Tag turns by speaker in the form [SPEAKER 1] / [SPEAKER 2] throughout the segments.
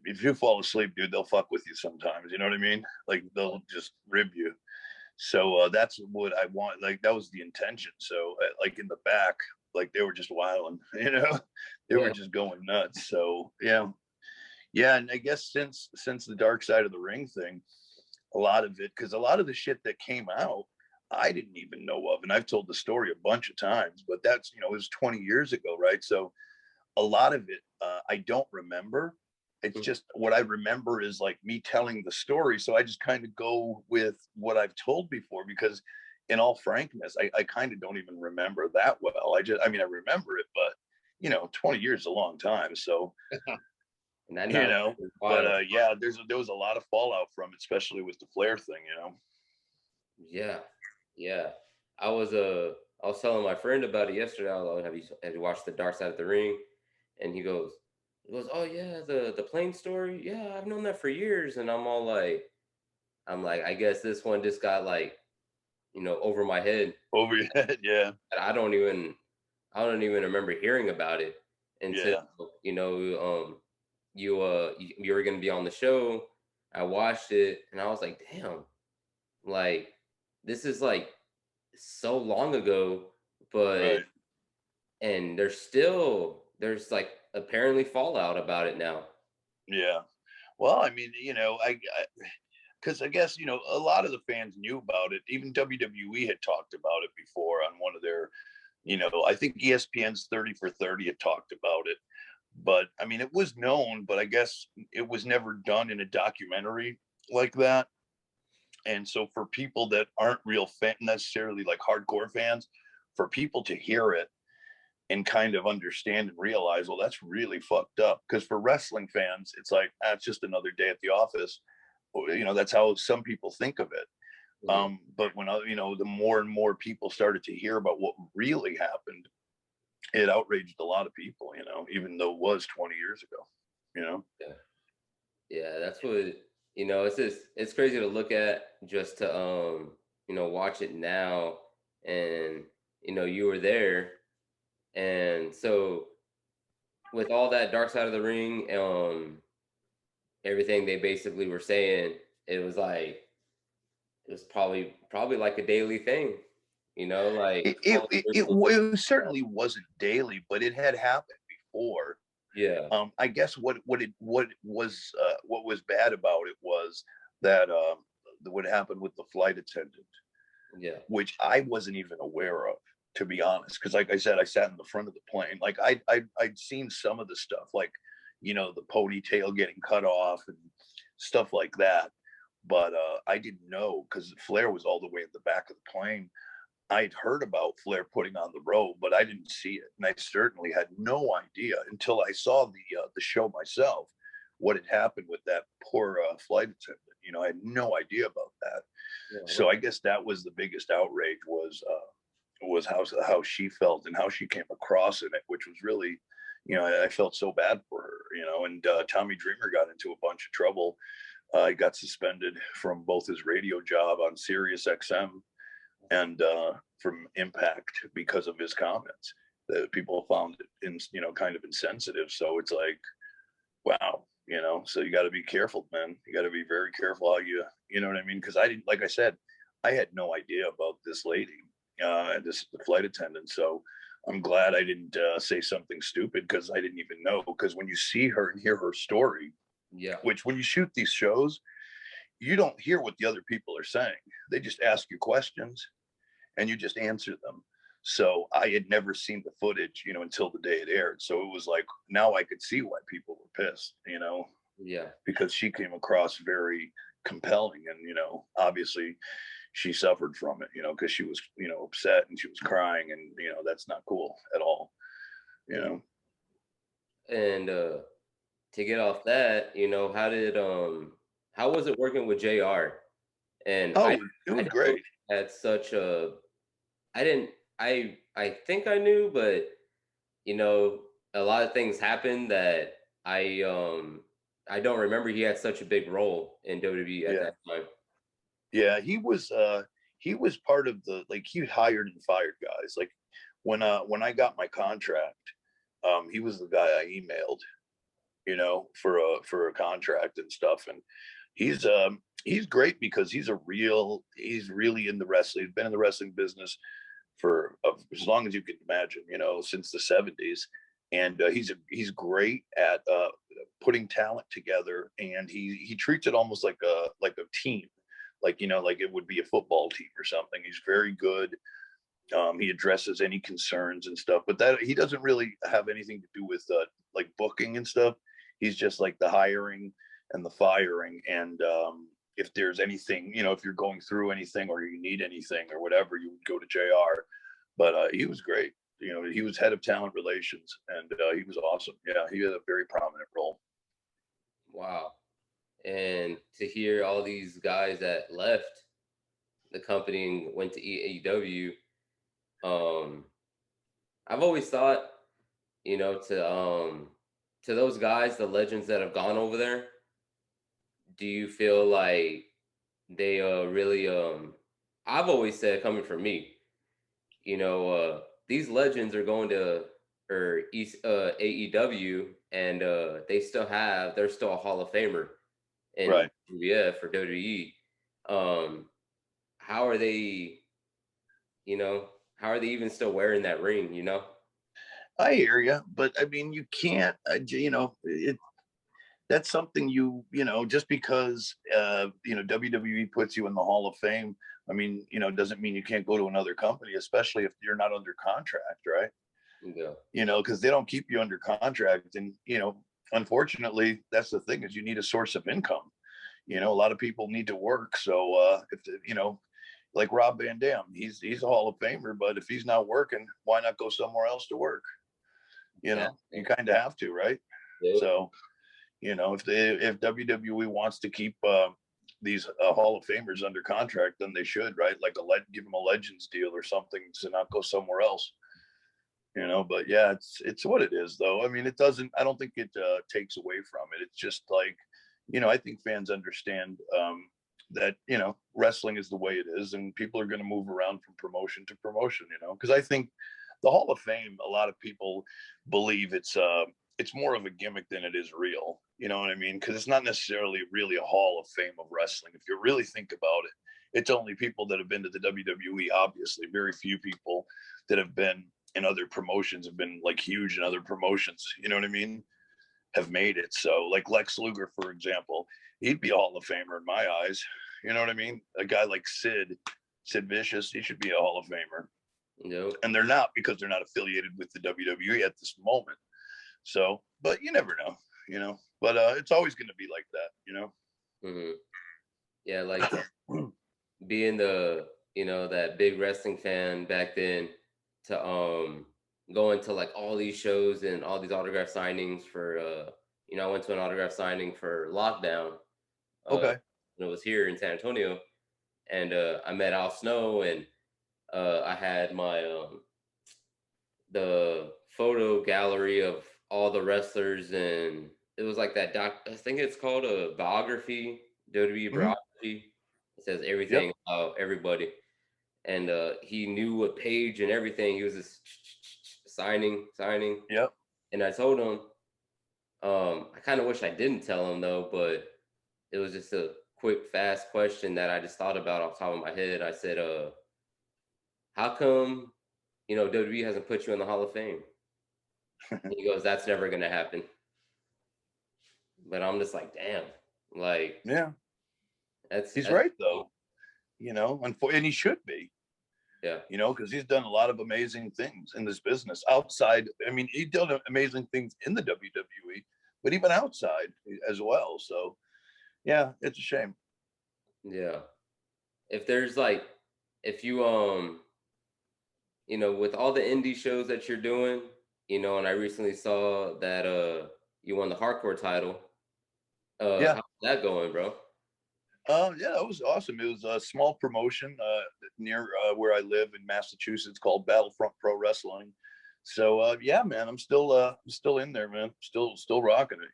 [SPEAKER 1] if you fall asleep, dude, they'll fuck with you sometimes. You know what I mean? Like they'll just rib you. So that's what I want. Like that was the intention. So like in the back, like they were just wilding, you know, they were just going nuts. So yeah. And I guess since the Dark Side of the Ring thing, a lot of it, because a lot of the shit that came out, I didn't even know of. And I've told the story a bunch of times, but that's, it was 20 years ago, right? So a lot of it, I don't remember. It's just what I remember is like me telling the story. So I just kind of go with what I've told before, because in all frankness, I kind of don't even remember that well. I remember it, but 20 years is a long time. So,
[SPEAKER 2] and that
[SPEAKER 1] but yeah, there was a lot of fallout from it, especially with the Flair thing,
[SPEAKER 2] Yeah. I was telling my friend about it yesterday. I was like, have you watched The Dark Side of the Ring? And he goes, oh yeah, the plane story. Yeah, I've known that for years. And I'm like, I guess this one just got like, over my head.
[SPEAKER 1] Over your head, yeah.
[SPEAKER 2] And I don't even remember hearing about it until you were gonna be on the show. I watched it and I was like, damn, like this is like so long ago, but
[SPEAKER 1] right.
[SPEAKER 2] And there's like apparently fallout about it now.
[SPEAKER 1] Yeah. Well, because I guess, a lot of the fans knew about it. Even WWE had talked about it before on one of their, I think ESPN's 30 for 30 had talked about it. But I mean, it was known, but I guess it was never done in a documentary like that. And so for people that aren't real necessarily like hardcore fans, for people to hear it and kind of understand and realize, well, that's really fucked up. Because for wrestling fans, it's like, it's just another day at the office. That's how some people think of it. But when, the more and more people started to hear about what really happened, it outraged a lot of people, even though it was 20 years ago,
[SPEAKER 2] Yeah, that's what, it's crazy to look at just to, watch it now. And, you were there. And so with all that Dark Side of the Ring, everything they basically were saying, it was probably like a daily thing, like
[SPEAKER 1] it certainly wasn't daily, but it had happened before.
[SPEAKER 2] Yeah.
[SPEAKER 1] I guess what was bad about it was that what happened with the flight attendant, which I wasn't even aware of, to be honest, because like I said, I sat in the front of the plane. Like I'd seen some of the stuff, like the ponytail getting cut off and stuff like that, but I didn't know, because Flair was all the way in the back of the plane. I'd heard about Flair putting on the robe, but I didn't see it, and I certainly had no idea until I saw the show myself what had happened with that poor flight attendant. I had no idea about that. So I guess that was the biggest outrage, was how she felt and how she came across in it, which was really, I felt so bad for her. And Tommy Dreamer got into a bunch of trouble. He got suspended from both his radio job on Sirius XM and from Impact because of his comments that people found it kind of insensitive. So it's like, wow, so you got to be careful, man. You got to be very careful how you know what I mean? Because I didn't, like I said, I had no idea about this lady, the flight attendant. So I'm glad I didn't say something stupid, because I didn't even know. Because when you see her and hear her story, which when you shoot these shows, you don't hear what the other people are saying. They just ask you questions and you just answer them. So I had never seen the footage, until the day it aired. So it was like, now I could see why people were pissed, because she came across very compelling, and, obviously she suffered from it, because she was, upset and she was crying, and, that's not cool at all,
[SPEAKER 2] And to get off that, how was it working with JR? And
[SPEAKER 1] it was great.
[SPEAKER 2] Had such a, I think I knew, but a lot of things happened that I don't remember he had such a big role in WWE at that time.
[SPEAKER 1] Yeah, he was part of he hired and fired guys. Like when I got my contract, he was the guy I emailed for a contract and stuff. And he's great because he's really in the wrestling. He's been in the wrestling business for as long as you can imagine, since the 70s. And he's great at putting talent together, and he treats it almost like a team, like it would be a football team or something. He's very good. He addresses any concerns and stuff, but that he doesn't really have anything to do with like booking and stuff. He's just like the hiring and the firing. And if there's anything, if you're going through anything or you need anything or whatever, you would go to JR. But he was great. He was head of talent relations, and he was awesome. Yeah, he had a very prominent role.
[SPEAKER 2] Wow. And to hear all these guys that left the company and went to AEW, I've always thought, to those guys, the legends that have gone over there, do you feel like they really I've always said, coming from me, these legends are going to AEW, and they're still a Hall of Famer in
[SPEAKER 1] Right.
[SPEAKER 2] WWF or WWE. How are they, how are they even still wearing that ring,
[SPEAKER 1] I hear you, but I mean, you can't, that's something just because, WWE puts you in the Hall of Fame. I mean, doesn't mean you can't go to another company, especially if you're not under contract, right?
[SPEAKER 2] Yeah.
[SPEAKER 1] Because they don't keep you under contract. And, unfortunately, that's the thing, is you need a source of income. A lot of people need to work. So, like Rob Van Dam, he's a Hall of Famer, but if he's not working, why not go somewhere else to work? You kind of have to, right? Yeah. So, if WWE wants to keep these Hall of Famers under contract, then they should, right? Like give them a Legends deal or something to not go somewhere else. But yeah, it's what it is, though. I mean, I don't think it takes away from it. It's just like, I think fans understand that, wrestling is the way it is, and people are going to move around from promotion to promotion, because I think the Hall of Fame, a lot of people believe it's more of a gimmick than it is real. You know what I mean? Because it's not necessarily really a Hall of Fame of wrestling. If you really think about it, it's only people that have been to the WWE, obviously. Very few people that have been in other promotions have been like huge in other promotions. You know what I mean? Have made it. So like Lex Luger, for example, he'd be a Hall of Famer in my eyes. You know what I mean? A guy like Sid Vicious, he should be a Hall of Famer.
[SPEAKER 2] No.
[SPEAKER 1] And they're not, because they're not affiliated with the WWE at this moment. So, but you never know, but it's always going to be like that,
[SPEAKER 2] Mm-hmm. Yeah, like being the, that big wrestling fan back then, to go into like all these shows and all these autograph signings for, I went to an autograph signing for Lockdown.
[SPEAKER 1] Okay.
[SPEAKER 2] When it was here in San Antonio, and I met Al Snow, and I had my the photo gallery of all the wrestlers, and it was like that I think it's called a biography, WWE biography. It says everything about everybody, and he knew what page and everything. He was just signing.
[SPEAKER 1] Yep.
[SPEAKER 2] And I told him, I kind of wish I didn't tell him though, but it was just a quick, fast question that I just thought about off the top of my head. I said, how come, WWE hasn't put you in the Hall of Fame? He goes, that's never going to happen. But I'm just like, damn, like,
[SPEAKER 1] yeah, he's
[SPEAKER 2] that's
[SPEAKER 1] right though, and he should be.
[SPEAKER 2] Yeah.
[SPEAKER 1] Because he's done a lot of amazing things in this business outside. I mean, he did amazing things in the WWE, but even outside as well. So, yeah, it's a shame.
[SPEAKER 2] Yeah. If there's like, if you, with all the indie shows that you're doing, and I recently saw that you won the hardcore title.
[SPEAKER 1] Yeah.
[SPEAKER 2] How's that going, bro?
[SPEAKER 1] Yeah, that was awesome. It was a small promotion near where I live in Massachusetts called Battlefront Pro Wrestling. So yeah, man, I'm still in there, man. Still rocking it.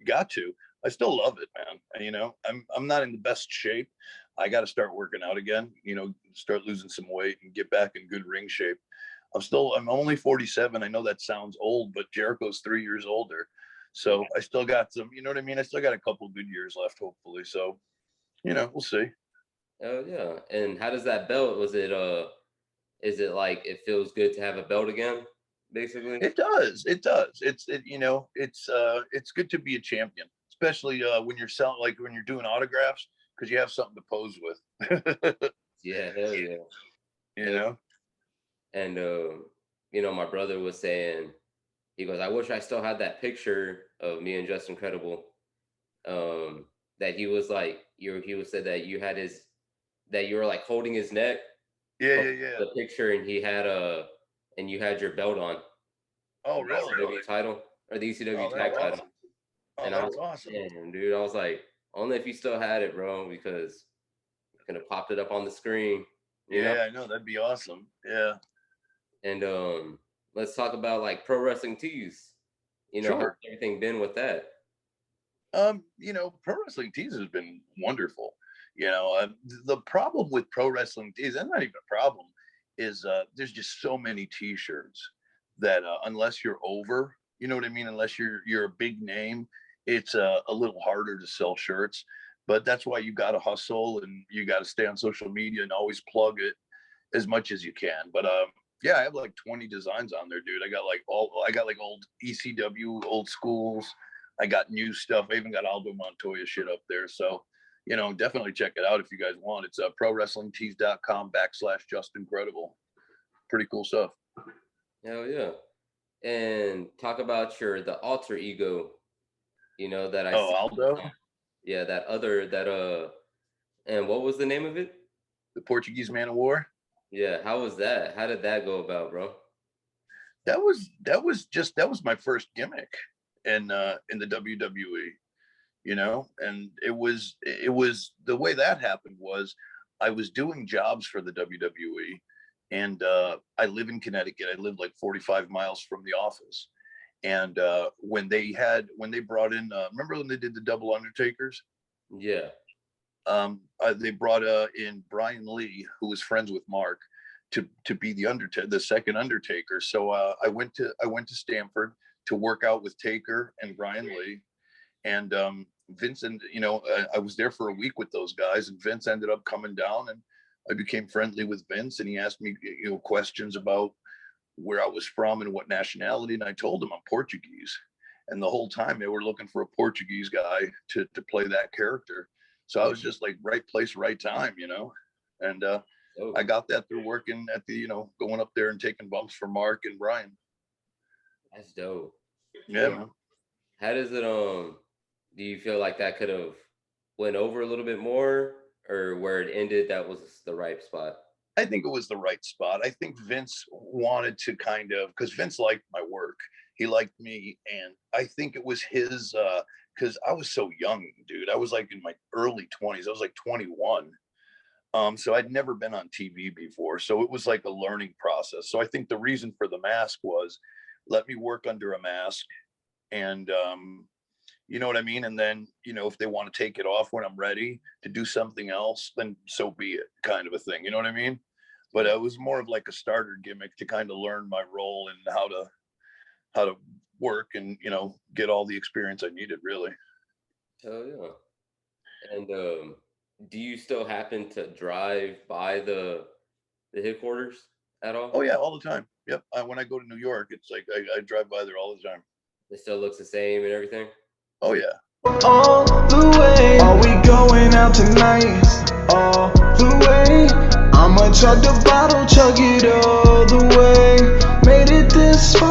[SPEAKER 1] You got to. I still love it, man. I'm not in the best shape. I got to start working out again. Start losing some weight and get back in good ring shape. I'm only 47. I know that sounds old, but Jericho's 3 years older. So I still got some, you know what I mean? I still got a couple good years left, hopefully. So, you know, we'll see.
[SPEAKER 2] Oh yeah. And how does that belt? Was it is it like it feels good to have a belt again, basically?
[SPEAKER 1] It does. It does. You know, it's good to be a champion, especially when you're selling, like when you're doing autographs, because you have something to pose with.
[SPEAKER 2] Yeah, hell yeah.
[SPEAKER 1] You know?
[SPEAKER 2] And you know, my brother was saying, he goes, I wish I still had that picture of me and Justin Credible. That he was like, he was said that you had that you were like holding his neck.
[SPEAKER 1] Yeah.
[SPEAKER 2] The picture, and he had and you had your belt on.
[SPEAKER 1] Oh,
[SPEAKER 2] the
[SPEAKER 1] really?
[SPEAKER 2] ECW title or the ECW tag title.
[SPEAKER 1] Oh,
[SPEAKER 2] And
[SPEAKER 1] that's awesome.
[SPEAKER 2] Damn, dude, I was like, only if you still had it, bro, because you could have popped it up on the screen. You know?
[SPEAKER 1] I know, that'd be awesome. Yeah.
[SPEAKER 2] And let's talk about like pro wrestling tees. You know,
[SPEAKER 1] Sure.
[SPEAKER 2] how's everything been with that?
[SPEAKER 1] You know, pro wrestling tees has been wonderful. You know, the problem with pro wrestling tees, and not even a problem, is there's just so many t-shirts that unless you're over, you know what I mean, unless you're a big name, it's a little harder to sell shirts. But that's why you got to hustle and you got to stay on social media and always plug it as much as you can. But yeah, I have like 20 designs on there, dude. I got like old ECW, old schools. I got new stuff. I even got Aldo Montoya shit up there. So, you know, definitely check it out if you guys want. It's prowrestlingtees.com/Justin Credible. Pretty cool stuff.
[SPEAKER 2] Hell yeah. And talk about the alter ego, you know, that I see.
[SPEAKER 1] Aldo?
[SPEAKER 2] Yeah, and what was the name of it?
[SPEAKER 1] The Portuguese Man of War?
[SPEAKER 2] Yeah, how was that? How did that go about, bro?
[SPEAKER 1] That was my first gimmick in the WWE, you know, and it was the way that happened was I was doing jobs for the WWE, and I live in Connecticut. I live like 45 miles from the office. And when they brought in, remember when they did the double Undertakers?
[SPEAKER 2] Yeah.
[SPEAKER 1] They brought in Brian Lee, who was friends with Mark, to be the second Undertaker. So I went to Stamford to work out with Taker and Brian Lee, and Vince, and you know, I was there for a week with those guys, and Vince ended up coming down, and I became friendly with Vince, and he asked me, you know, questions about where I was from and what nationality, and I told him I'm Portuguese. And the whole time they were looking for a Portuguese guy to play that character. So I was just like right place, right time, you know. And I got that through working at the, you know, going up there and taking bumps for Mark and Brian.
[SPEAKER 2] That's dope.
[SPEAKER 1] Yeah, man.
[SPEAKER 2] How does it do you feel like that could have went over a little bit more, or where it ended that was the right spot?
[SPEAKER 1] I think it was the right spot. I think Vince wanted to kind of, because Vince liked my work. He liked me. And I think it was his, because I was so young, dude. I was like in my early 20s. I was like 21. So I'd never been on TV before. So it was like a learning process. So I think the reason for the mask was let me work under a mask. And, you know what I mean? And then, you know, if they want to take it off when I'm ready to do something else, then so be it, kind of a thing. You know what I mean? But it was more of like a starter gimmick to kind of learn my role and how to work and, you know, get all the experience I needed, really.
[SPEAKER 2] Oh yeah. And do you still happen to drive by the headquarters at all?
[SPEAKER 1] Oh yeah, all the time. Yep. When I go to New York, it's like I drive by there all the time.
[SPEAKER 2] It still looks the same and everything?
[SPEAKER 1] Oh yeah.
[SPEAKER 3] All the way. Are we going out tonight? All the way. I'ma chug the bottle, chug it all the way. Made it this far.